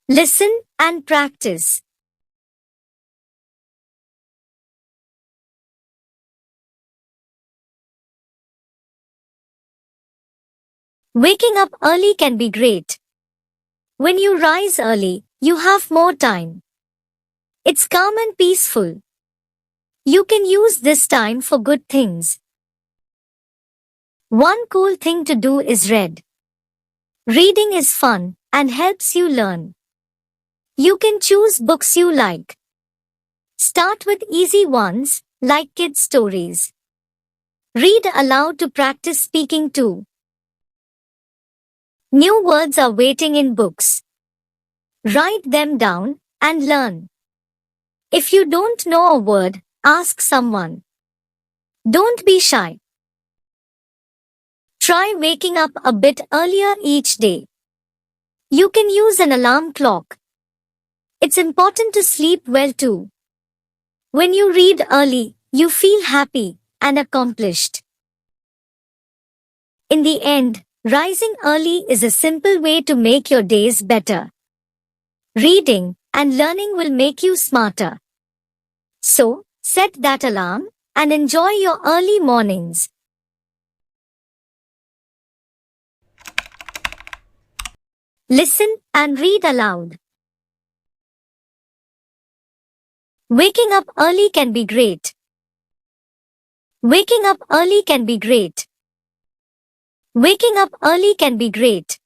Listen and practice. Waking up early can be great. When you rise early, you have more time. It's calm and peaceful. You can use this time for good things. One cool thing to do is read. Reading is fun and helps you learn. You can choose books you like. Start with easy ones, like kids' stories. Read aloud to practice speaking too. New words are waiting in books. Write them down and learn. If you don't know a word, ask someone. Don't be shy. Try waking up a bit earlier each day. You can use an alarm clock. It's important to sleep well too. When you read early, you feel happy and accomplished. In the end, rising early is a simple way to make your days better. Reading and learning will make you smarter. So, set that alarm and enjoy your early mornings. Listen and read aloud. Waking up early can be great. Waking up early can be great. Waking up early can be great.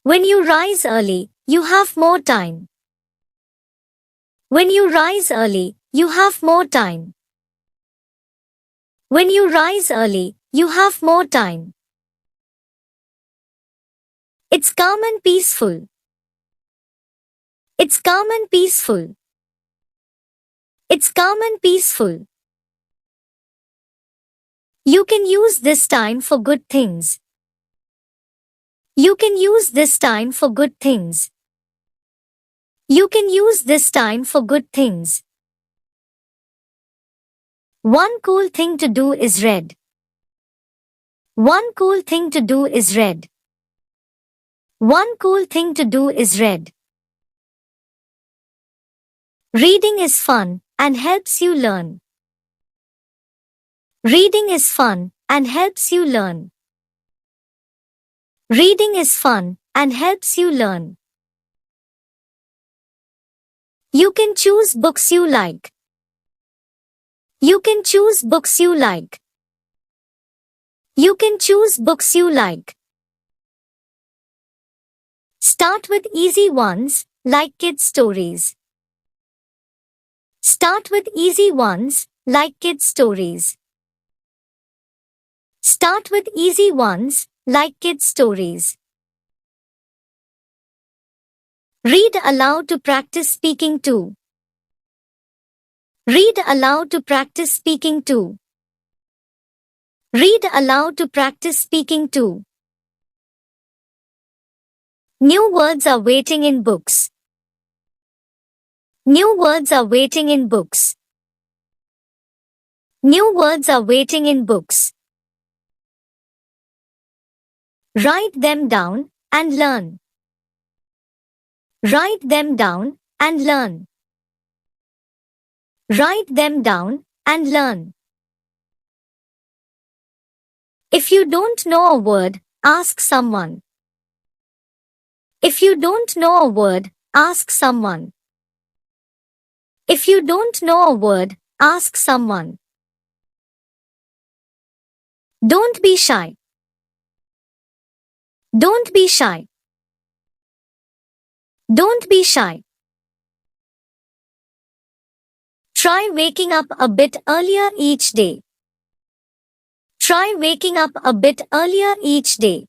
When you rise early, you have more time. When you rise early, you have more time. When you rise early, you have more time. It's calm and peaceful. It's calm and peaceful. It's calm and peaceful. You can use this time for good things. You can use this time for good things. You can use this time for good things. One cool thing to do is read. One cool thing to do is read. One cool thing to do is read. Reading is fun and helps you learn. Reading is fun and helps you learn. Reading is fun and helps you learn. You can choose books you like. You can choose books you like. You can choose books you like. Start with easy ones, like kids' stories. Start with easy ones, like kids' stories. Start with easy ones, like kids' stories. Read aloud to practice speaking too. Read aloud to practice speaking too. Read aloud to practice speaking too. New words are waiting in books. New words are waiting in books. New words are waiting in books. Write them down and learn. Write them down and learn. Write them down and learn. If you don't know a word, ask someone. If you don't know a word, ask someone. If you don't know a word, ask someone. Don't be shy. Don't be shy. Don't be shy. Try waking up a bit earlier each day. Try waking up a bit earlier each day.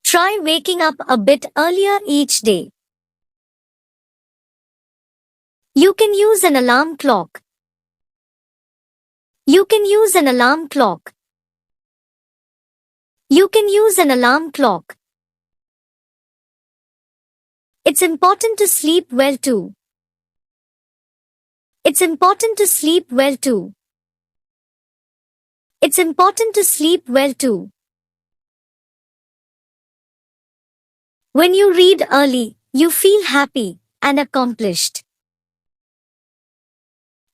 Try waking up a bit earlier each day. You can use an alarm clock. You can use an alarm clock. You can use an alarm clock. It's important to sleep well too. It's important to sleep well too. It's important to sleep well too. When you read early, you feel happy and accomplished.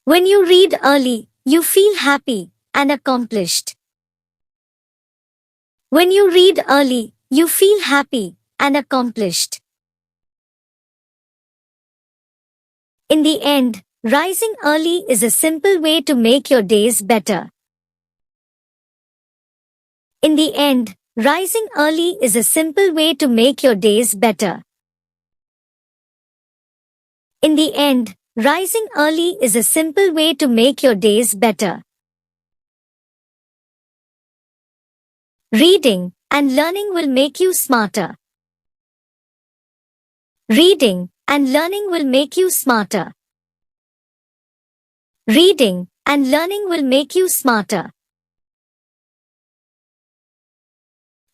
When you read early, you feel happy and accomplished. When you read early, you feel happy and accomplished. In the end, rising early is a simple way to make your days better. In the end, rising early is a simple way to make your days better. In the end, rising early is a simple way to make your days better. Reading and learning will make you smarter. Reading and learning will make you smarter. Reading and learning will make you smarter.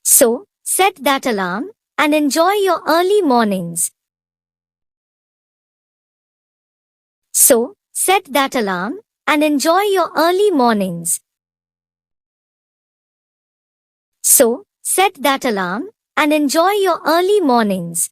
So, set that alarm and enjoy your early mornings. So, set that alarm and enjoy your early mornings. So, set that alarm and enjoy your early mornings.